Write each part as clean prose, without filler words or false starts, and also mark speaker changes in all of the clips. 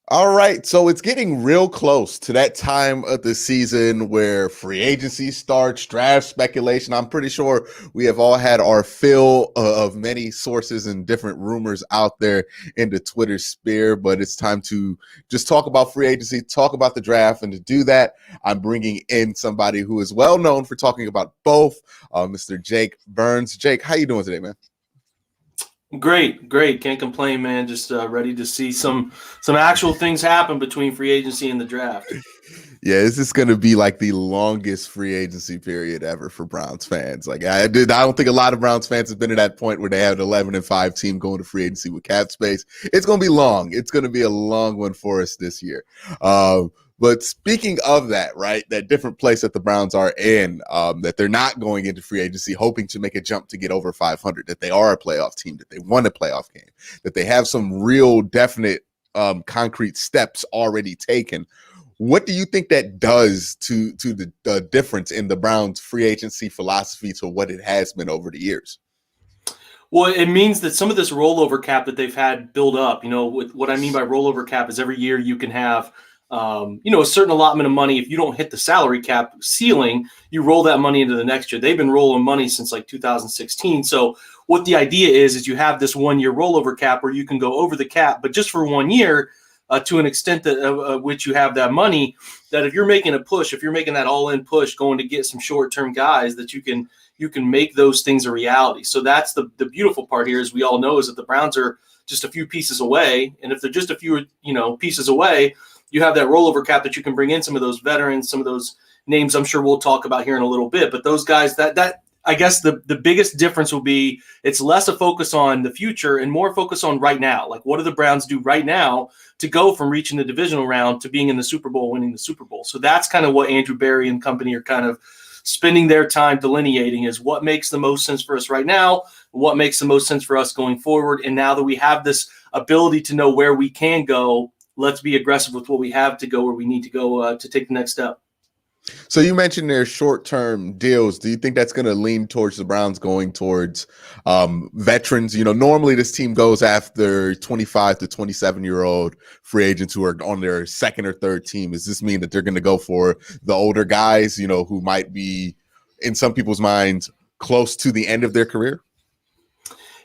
Speaker 1: All right, so it's getting real close to that time of the season where free agency starts, draft speculation. I'm pretty sure we have all had our fill of many sources and different rumors out there in the Twitter sphere, but it's time to just talk about free agency, talk about the draft, and to do that, I'm bringing in somebody who is well known for talking about both, Mr. Jake Burns. Jake, how you doing today, man?
Speaker 2: Great, great. Can't complain, man. Just ready to see some actual things happen between free agency and the draft.
Speaker 1: Yeah, this is going to be like the longest free agency period ever for Browns fans. I don't think a lot of Browns fans have been at that point where they have an 11-5 team going to free agency with cap space. It's going to be long. It's going to be a long one for us this year. But speaking of that, right, that different place that the Browns are in, that they're not going into free agency hoping to make a jump to get over 500, that they are a playoff team, that they won a playoff game, that they have some real definite concrete steps already taken. What do you think that does to the difference in the Browns' free agency philosophy to what it has been over the years?
Speaker 2: Well, it means that some of this rollover cap that they've had build up, what I mean by rollover cap is every year you can have a certain allotment of money. If you don't hit the salary cap ceiling, you roll that money into the next year. They've been rolling money since like 2016. So what the idea is you have this 1 year rollover cap where you can go over the cap, but just for 1 year, to an extent that which you have that money, that if you're making a push, if you're making that all-in push, going to get some short-term guys, that you can make those things a reality. So that's the beautiful part here, as we all know, is that the Browns are just a few pieces away, and if they're just a few pieces away, you have that rollover cap that you can bring in some of those veterans, some of those names I'm sure we'll talk about here in a little bit. But those guys, that I guess the biggest difference will be it's less a focus on the future and more focus on right now. Like, what do the Browns do right now to go from reaching the divisional round to being in the Super Bowl, winning the Super Bowl? So that's kind of what Andrew Berry and company are kind of spending their time delineating, is what makes the most sense for us right now, what makes the most sense for us going forward. And now that we have this ability to know where we can go, let's be aggressive with what we have to go where we need to go to take the next step.
Speaker 1: So you mentioned their short-term deals. Do you think that's going to lean towards the Browns going towards veterans? Normally this team goes after 25 to 27-year-old free agents who are on their second or third team. Does this mean that they're going to go for the older guys, who might be, in some people's minds, close to the end of their career?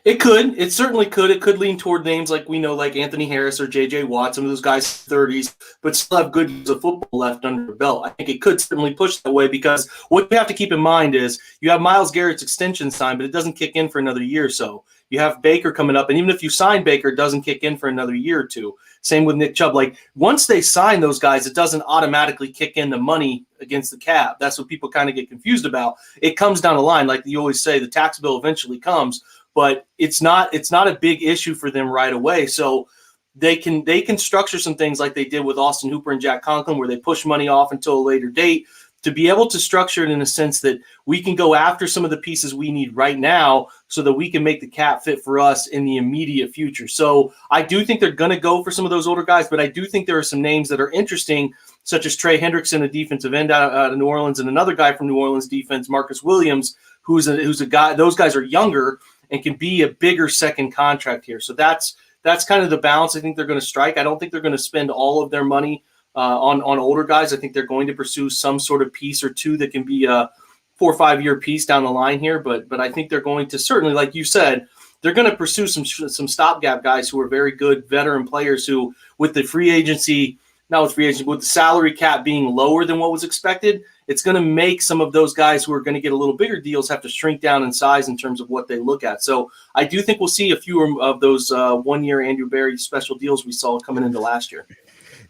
Speaker 2: It could. It certainly could. It could lean toward names like we know, like Anthony Harris or J.J. Watt, some of those guys 30s, but still have good years of football left under their belt. I think it could certainly push that way, because what you have to keep in mind is you have Myles Garrett's extension signed, but it doesn't kick in for another year or so. You have Baker coming up, and even if you sign Baker, it doesn't kick in for another year or two. Same with Nick Chubb. Like, once they sign those guys, it doesn't automatically kick in the money against the cap. That's what people kind of get confused about. It comes down the line. Like you always say, the tax bill eventually comes, but it's not a big issue for them right away. So they can structure some things like they did with Austin Hooper and Jack Conklin, where they push money off until a later date, to be able to structure it in a sense that we can go after some of the pieces we need right now so that we can make the cap fit for us in the immediate future. So I do think they're going to go for some of those older guys, but I do think there are some names that are interesting, such as Trey Hendrickson, a defensive end out of New Orleans, and another guy from New Orleans defense, Marcus Williams, who's a guy. Those guys are younger and can be a bigger second contract here. So that's kind of the balance I think they're going to strike. I don't think they're going to spend all of their money on older guys. I think they're going to pursue some sort of piece or two that can be a 4 or 5 year piece down the line here. But I think they're going to certainly, like you said, they're going to pursue some stopgap guys who are very good veteran players who, with the free agency, not with free agency, with the salary cap being lower than what was expected, it's going to make some of those guys who are going to get a little bigger deals have to shrink down in size in terms of what they look at. So I do think we'll see a few of those 1 year Andrew Berry special deals we saw coming into last year.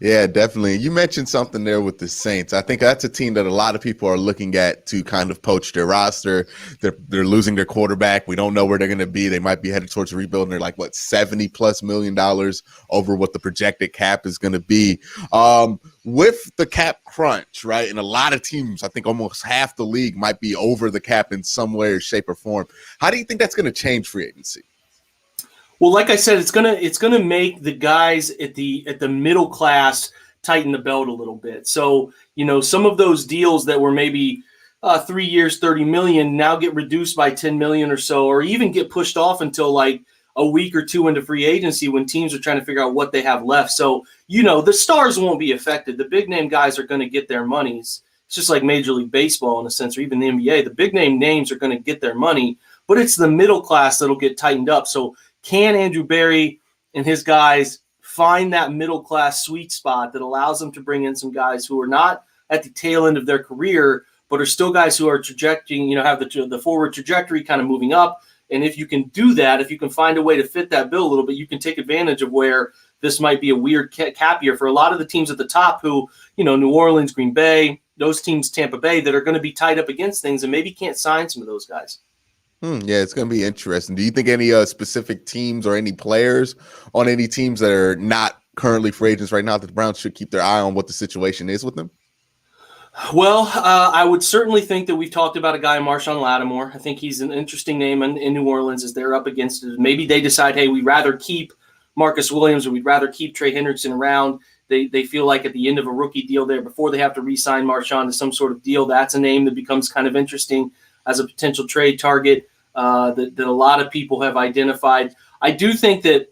Speaker 1: Yeah, definitely. You mentioned something there with the Saints. I think that's a team that a lot of people are looking at to kind of poach their roster. They're losing their quarterback. We don't know where they're going to be. They might be headed towards a rebuild, and they're like, $70+ million over what the projected cap is going to be. With the cap crunch, right? And a lot of teams, I think almost half the league might be over the cap in some way or shape or form. How do you think that's going to change free agency?
Speaker 2: Well, like I said, it's gonna make the guys at the middle class tighten the belt a little bit. So some of those deals that were maybe 3 years, $30 million now get reduced by $10 million or so, or even get pushed off until like a week or two into free agency when teams are trying to figure out what they have left. So, the stars won't be affected. The big name guys are going to get their monies. It's just like Major League Baseball in a sense, or even the NBA. The big name names are going to get their money, but it's the middle class that'll get tightened up. So can Andrew Berry and his guys find that middle class sweet spot that allows them to bring in some guys who are not at the tail end of their career, but are still guys who are trajecting, have the forward trajectory kind of moving up. And if you can do that, if you can find a way to fit that bill a little bit, you can take advantage of where this might be a weird cap year for a lot of the teams at the top who, New Orleans, Green Bay, those teams, Tampa Bay, that are going to be tied up against things and maybe can't sign some of those guys.
Speaker 1: Yeah, it's going to be interesting. Do you think any specific teams or any players on any teams that are not currently free agents right now that the Browns should keep their eye on what the situation is with them?
Speaker 2: Well, I would certainly think that we've talked about a guy, Marshawn Lattimore. I think he's an interesting name in New Orleans as they're up against it. Maybe they decide, hey, we'd rather keep Marcus Williams or we'd rather keep Trey Hendrickson around. They feel like at the end of a rookie deal there, before they have to re-sign Marshawn to some sort of deal, that's a name that becomes kind of interesting as a potential trade target that a lot of people have identified. I do think that,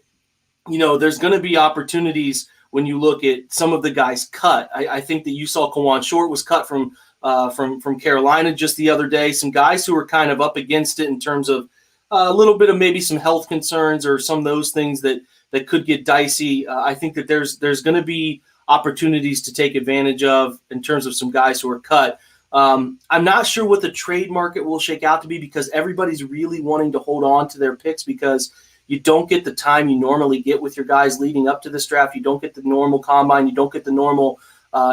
Speaker 2: there's going to be opportunities when you look at some of the guys cut. I think that you saw Kawan Short was cut from Carolina just the other day. Some guys who are kind of up against it in terms of a little bit of maybe some health concerns or some of those things that could get dicey. I think that there's going to be opportunities to take advantage of in terms of some guys who are cut. I'm not sure what the trade market will shake out to be because everybody's really wanting to hold on to their picks because you don't get the time you normally get with your guys leading up to this draft. You don't get the normal combine. You don't get the normal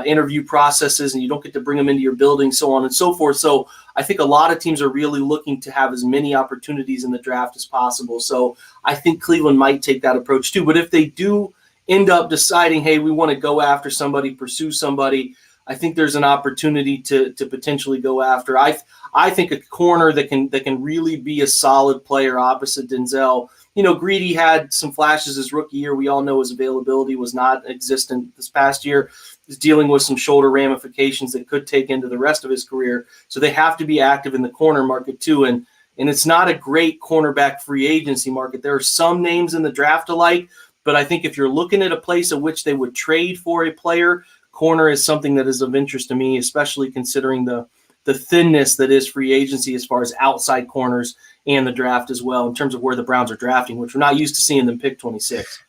Speaker 2: interview processes, and you don't get to bring them into your building, so on and so forth. So I think a lot of teams are really looking to have as many opportunities in the draft as possible. So I think Cleveland might take that approach too. But if they do end up deciding, hey, we want to go after somebody, pursue somebody, I think there's an opportunity to potentially go after. I think a corner that can really be a solid player opposite Denzel. Greedy had some flashes his rookie year. We all know his availability was not existent this past year. He's dealing with some shoulder ramifications that could take into the rest of his career. So they have to be active in the corner market too. And it's not a great cornerback free agency market. There are some names in the draft alike, but I think if you're looking at a place at which they would trade for a player, corner is something that is of interest to me, especially considering the thinness that is free agency as far as outside corners and the draft as well in terms of where the Browns are drafting, which we're not used to seeing them pick 26.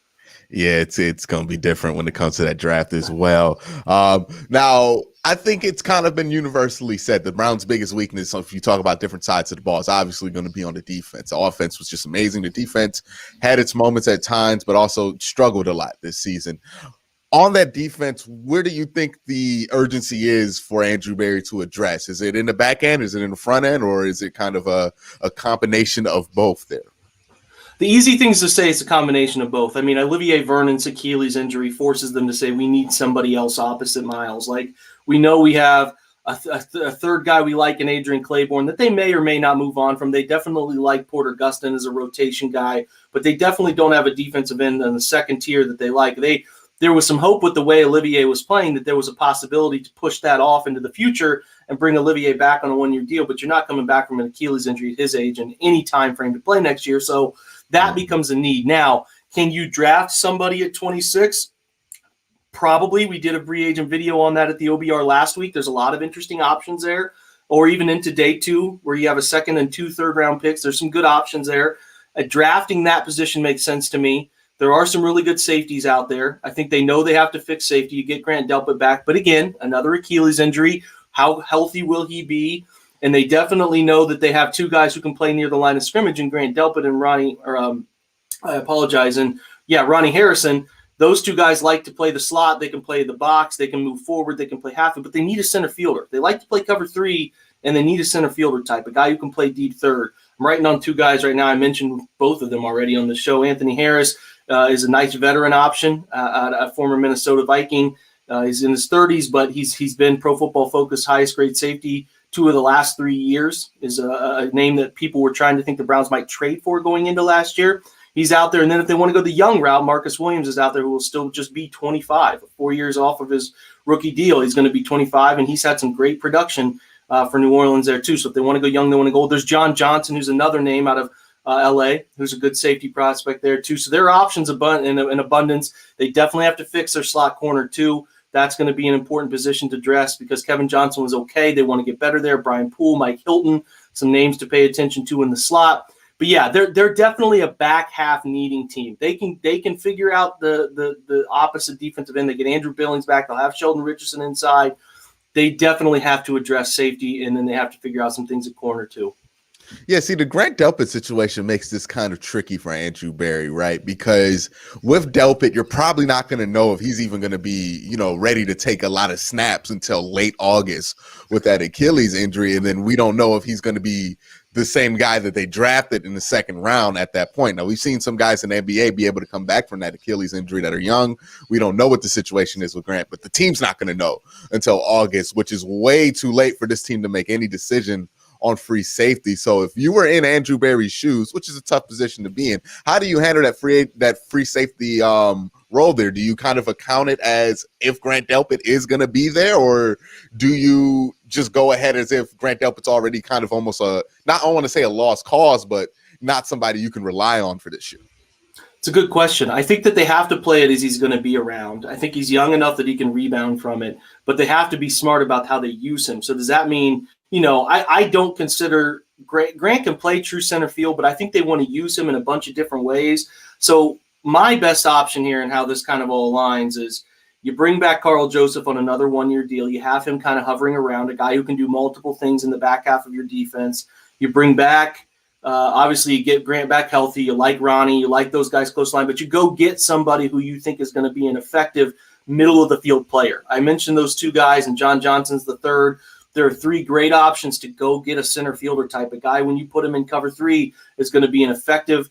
Speaker 1: Yeah, it's going to be different when it comes to that draft as well. Now, I think it's kind of been universally said the Browns' biggest weakness, if you talk about different sides of the ball, is obviously going to be on the defense. The offense was just amazing. The defense had its moments at times, but also struggled a lot this season. On that defense, where do you think the urgency is for Andrew Berry to address? Is it in the back end? Is it in the front end? Or is it kind of a combination of both there?
Speaker 2: The easy thing is to say it's a combination of both. I mean, Olivier Vernon's Achilles injury forces them to say we need somebody else opposite Miles. Like, we know we have a third guy we like in Adrian Claiborne that they may or may not move on from. They definitely like Porter Gustin as a rotation guy, but they definitely don't have a defensive end on the second tier that they like. There was some hope with the way Olivier was playing that there was a possibility to push that off into the future and bring Olivier back on a one-year deal, but you're not coming back from an Achilles injury at his age and any time frame to play next year. So that becomes a need. Now, can you draft somebody at 26? Probably. We did a free agent video on that at the OBR last week. There's a lot of interesting options there, or even into day two where you have a second and 2 third-round picks. There's some good options there. Drafting that position makes sense to me. There are some really good safeties out there. I think they know they have to fix safety. You get Grant Delpit back. But again, another Achilles injury. How healthy will he be? And they definitely know that they have 2 guys who can play near the line of scrimmage in Grant Delpit and Ronnie Harrison. Those 2 guys like to play the slot. They can play the box. They can move forward. They can play half it, but they need a center fielder. They like to play cover 3, and they need a center fielder type, a guy who can play deep third. I'm writing on 2 guys right now. I mentioned both of them already on the show. Anthony Harris is a nice veteran option, a former Minnesota Viking. He's in his 30s, but he's been Pro Football Focus highest grade safety 2 of the last 3 years. Is a name that people were trying to think the Browns might trade for going into last year. He's out there. And then if they want to go the young route, Marcus Williams is out there who will still just be 25, 4 years off of his rookie deal. He's going to be 25, and he's had some great production for New Orleans there too. So if they want to go young, they want to go old. There's John Johnson, who's another name out of LA, who's a good safety prospect there too. So there are options in abundance. They definitely have to fix their slot corner too. That's going to be an important position to address because Kevin Johnson was okay. They want to get better there. Brian Poole, Mike Hilton, some names to pay attention to in the slot. But yeah, they're definitely a back half needing team. They can figure out the opposite defensive end. They get Andrew Billings back. They'll have Sheldon Richardson inside. They definitely have to address safety, and then they have to figure out some things at corner too.
Speaker 1: Yeah, see, the Grant Delpit situation makes this kind of tricky for Andrew Berry, right? Because with Delpit, you're probably not going to know if he's even going to be, ready to take a lot of snaps until late August with that Achilles injury. And then we don't know if he's going to be the same guy that they drafted in the second round at that point. Now, we've seen some guys in the NBA be able to come back from that Achilles injury that are young. We don't know what the situation is with Grant, but the team's not going to know until August, which is way too late for this team to make any decision on free safety. So if you were in Andrew Berry's shoes, which is a tough position to be in, how do you handle that free safety role there? Do you kind of account it as if Grant Delpit is going to be there, or do you just go ahead as if Grant Delpit's already kind of almost I want to say a lost cause, but not somebody you can rely on for this year?
Speaker 2: It's a good question. I think that they have to play it as he's going to be around. I think he's young enough that he can rebound from it, but they have to be smart about how they use him. So does that mean, I don't consider Grant can play true center field, but I think they want to use him in a bunch of different ways. So my best option here and how this kind of all aligns is you bring back Carl Joseph on another one-year deal. You have him kind of hovering around, a guy who can do multiple things in the back half of your defense. You bring back obviously, you get Grant back healthy. You like Ronnie. You like those guys close line. But you go get somebody who you think is going to be an effective middle-of-the-field player. I mentioned those two guys, and John Johnson's the third. There are three great options to go get a center fielder type. A guy, when you put him in cover three, is going to be an effective,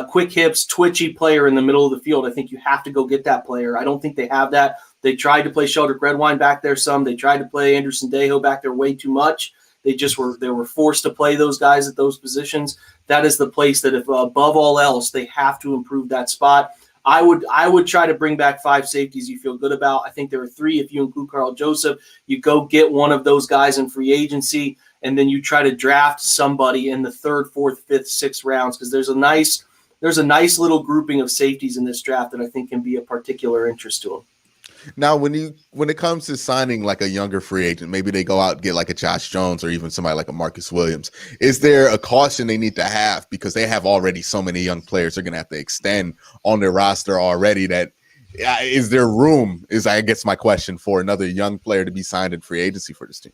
Speaker 2: quick hips, twitchy player in the middle of the field. I think you have to go get that player. I don't think they have that. They tried to play Sheldrick Redwine back there some. They tried to play Andrew Sendejo back there way too much. They were forced to play those guys at those positions. That is the place that, if above all else, they have to improve that spot. I would try to bring back five safeties you feel good about. I think there are three if you include Carl Joseph. You go get one of those guys in free agency, and then you try to draft somebody in the third, fourth, fifth, sixth rounds, because there's a nice little grouping of safeties in this draft that I think can be of particular interest to them.
Speaker 1: Now, when it comes to signing like a younger free agent, maybe they go out and get like a Josh Jones or even somebody like a Marcus Williams. Is there a caution they need to have because they have already so many young players they're going to have to extend on their roster already? That is there room? Is I guess my question for another young player to be signed in free agency for this team?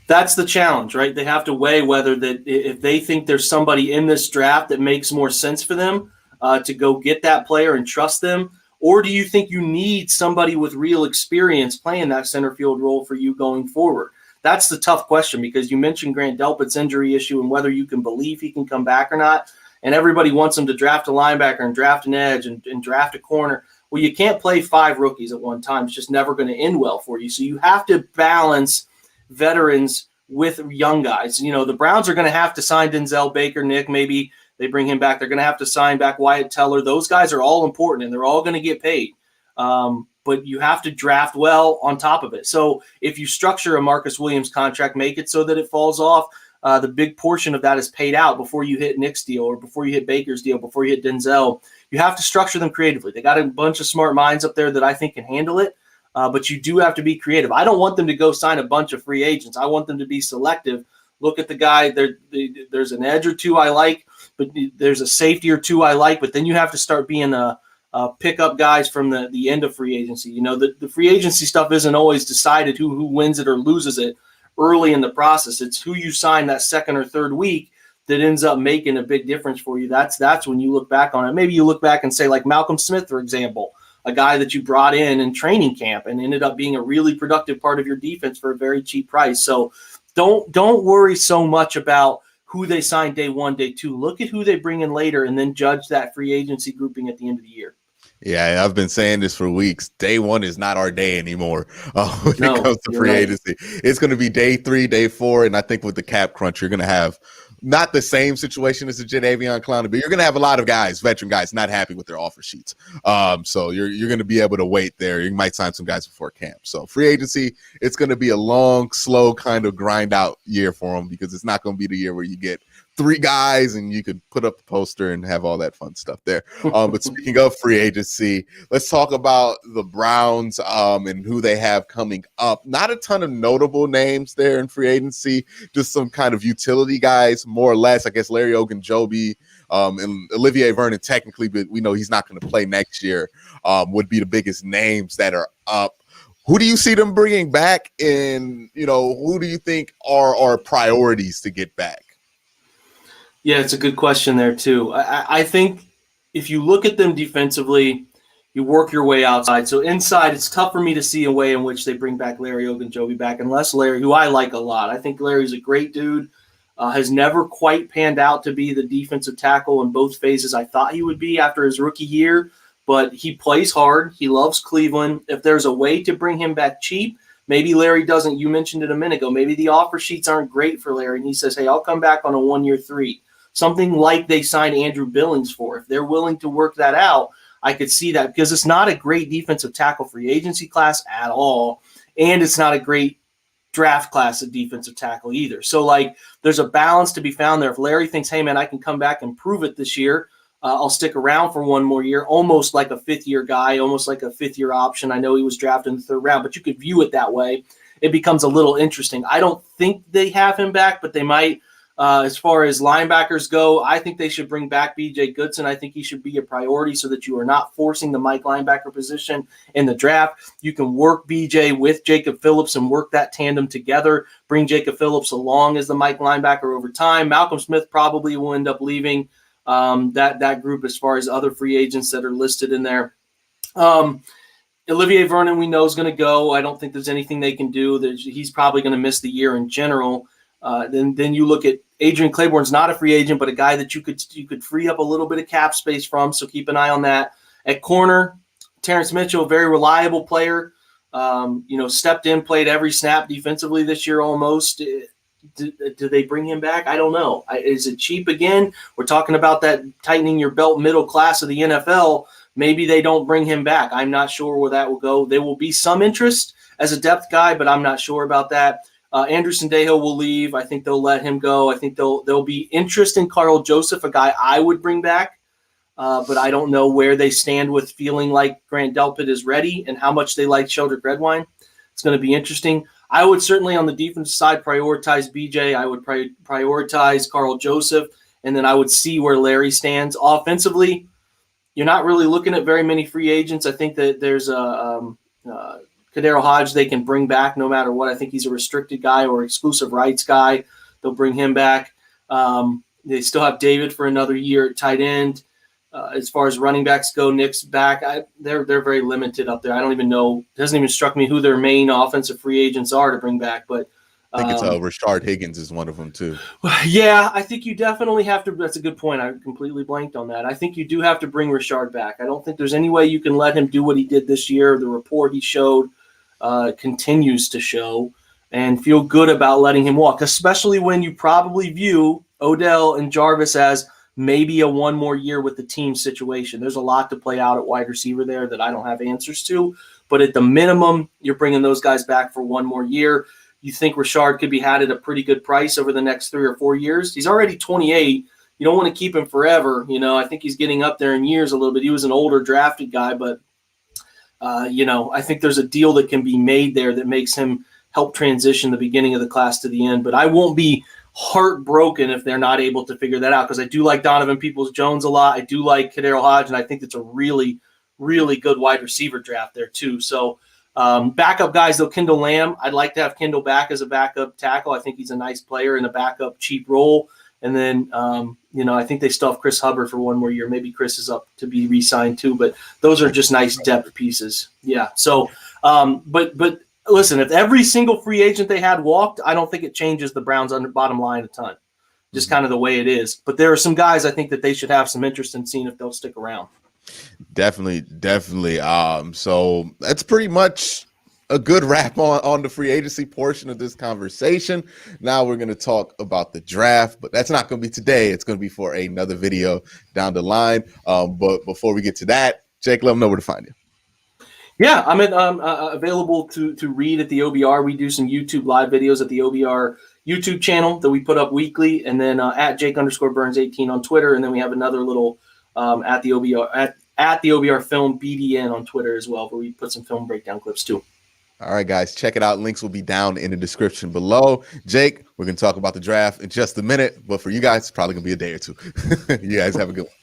Speaker 2: That's the challenge, right? They have to weigh whether that if they think there's somebody in this draft that makes more sense for them to go get that player and trust them. Or do you think you need somebody with real experience playing that center field role for you going forward? That's the tough question, because you mentioned Grant Delpit's injury issue and whether you can believe he can come back or not. And everybody wants him to draft a linebacker and draft an edge and draft a corner. Well, you can't play five rookies at one time. It's just never going to end well for you. So you have to balance veterans with young guys. The Browns are going to have to sign Denzel Baker, Nick, maybe – they bring him back. They're going to have to sign back Wyatt Teller. Those guys are all important, and they're all going to get paid. But you have to draft well on top of it. So if you structure a Marcus Williams contract, make it so that it falls off. The big portion of that is paid out before you hit Nick's deal or before you hit Baker's deal, before you hit Denzel. You have to structure them creatively. They got a bunch of smart minds up there that I think can handle it, but you do have to be creative. I don't want them to go sign a bunch of free agents. I want them to be selective. Look at the guy. There's an edge or two I like, but there's a safety or two I like. But then you have to start being pick up guys from the end of free agency. The free agency stuff isn't always decided who wins it or loses it early in the process. It's who you sign that second or third week that ends up making a big difference for you. That's when you look back on it. Maybe you look back and say, like Malcolm Smith, for example, a guy that you brought in training camp and ended up being a really productive part of your defense for a very cheap price. So don't worry so much about who they sign day one, day two. Look at who they bring in later and then judge that free agency grouping at the end of the year.
Speaker 1: Yeah, I've been saying this for weeks. Day one is not our day anymore when it comes to free agency. It's going to be day 3, day 4, and I think with the cap crunch, you're going to have not the same situation as the Jadeveon Clowney, but you're going to have a lot of guys, veteran guys, not happy with their offer sheets. So you're going to be able to wait there. You might sign some guys before camp. So free agency, it's going to be a long, slow kind of grind out year for them because it's not going to be the year where you get 3 guys, and you could put up the poster and have all that fun stuff there. But speaking of free agency, let's talk about the Browns and who they have coming up. Not a ton of notable names there in free agency, just some kind of utility guys, more or less. I guess Larry Ogunjobi and Olivier Vernon, technically, but we know he's not going to play next year, would be the biggest names that are up. Who do you see them bringing back? And, who do you think are priorities to get back?
Speaker 2: Yeah, it's a good question there, too. I think if you look at them defensively, you work your way outside. So inside, it's tough for me to see a way in which they bring back Larry Ogunjobi back, unless Larry, who I like a lot. I think Larry's a great dude, has never quite panned out to be the defensive tackle in both phases I thought he would be after his rookie year. But he plays hard. He loves Cleveland. If there's a way to bring him back cheap, maybe Larry doesn't. You mentioned it a minute ago. Maybe the offer sheets aren't great for Larry, and he says, hey, I'll come back on a 1-year 3. Something like they signed Andrew Billings for. If they're willing to work that out, I could see that, because it's not a great defensive tackle free agency class at all, and it's not a great draft class of defensive tackle either. So, there's a balance to be found there. If Larry thinks, hey, man, I can come back and prove it this year, I'll stick around for 1 more year, almost like a 5th-year guy, almost like a 5th-year option. I know he was drafted in the 3rd round, but you could view it that way. It becomes a little interesting. I don't think they have him back, but they might. As far as linebackers go, I think they should bring back B.J. Goodson. I think he should be a priority so that you are not forcing the Mike linebacker position in the draft. You can work B.J. with Jacob Phillips and work that tandem together, bring Jacob Phillips along as the Mike linebacker over time. Malcolm Smith probably will end up leaving that group as far as other free agents that are listed in there. Olivier Vernon, we know, is going to go. I don't think there's anything they can do. He's probably going to miss the year in general. Then you look at Adrian Claiborne's not a free agent, but a guy that you could free up a little bit of cap space from. So keep an eye on that. At corner, Terrence Mitchell, very reliable player. Stepped in, played every snap defensively this year almost. Do they bring him back? I don't know. Is it cheap again? We're talking about that tightening your belt middle class of the NFL. Maybe they don't bring him back. I'm not sure where that will go. There will be some interest as a depth guy, but I'm not sure about that. Andrew Sendejo will leave. I think they'll let him go. I think there'll be interest in Carl Joseph, a guy I would bring back, but I don't know where they stand with feeling like Grant Delpit is ready and how much they like Sheldrick Redwine. It's going to be interesting. I would certainly, on the defensive side, prioritize BJ. I would prioritize Carl Joseph, and then I would see where Larry stands. Offensively, you're not really looking at very many free agents. I think that there's a Kadero Hodge they can bring back no matter what. I think he's a restricted guy or exclusive rights guy. They'll bring him back. They still have David for another year at tight end. As far as running backs go, Nick's back. They're very limited up there. I don't even know. It hasn't even struck me who their main offensive free agents are to bring back. But
Speaker 1: I think it's Rashard Higgins is one of them too.
Speaker 2: Yeah, I think you definitely have to. That's a good point. I completely blanked on that. I think you do have to bring Rashard back. I don't think there's any way you can let him do what he did this year. The report he showed continues to show, and feel good about letting him walk, especially when you probably view Odell and Jarvis as maybe a 1 more year with the team situation. There's a lot to play out at wide receiver there that I don't have answers to, but at the minimum, you're bringing those guys back for 1 more year. You think Rashard could be had at a pretty good price over the next 3 or 4 years. He's already 28. You don't want to keep him forever. I think he's getting up there in years a little bit. He was an older drafted guy, but I think there's a deal that can be made there that makes him help transition the beginning of the class to the end. But I won't be heartbroken if they're not able to figure that out, because I do like Donovan Peoples-Jones a lot. I do like Kadero Hodge, and I think it's a really, really good wide receiver draft there too. So backup guys, though, Kendall Lamb, I'd like to have Kendall back as a backup tackle. I think he's a nice player in a backup cheap role. And then, I think they still have Chris Hubbard for 1 more year. Maybe Chris is up to be re-signed too, but those are just nice depth pieces. Yeah. So, but listen, if every single free agent they had walked, I don't think it changes the Browns' bottom line a ton. Just kind of the way it is. But there are some guys I think that they should have some interest in seeing if they'll stick around.
Speaker 1: Definitely. So that's pretty much a good wrap on the free agency portion of this conversation. Now we're going to talk about the draft, but that's not going to be today. It's going to be for another video down the line. But before we get to that, Jake, let them know where to find you.
Speaker 2: Yeah, I'm available to read at the OBR. We do some YouTube live videos at the OBR YouTube channel that we put up weekly, and then at Jake_Burns18 on Twitter, and then we have another little at the OBR Film BDN on Twitter as well, where we put some film breakdown clips too.
Speaker 1: All right, guys, check it out. Links will be down in the description below. Jake, we're going to talk about the draft in just a minute, but for you guys, it's probably going to be a day or two. You guys have a good one.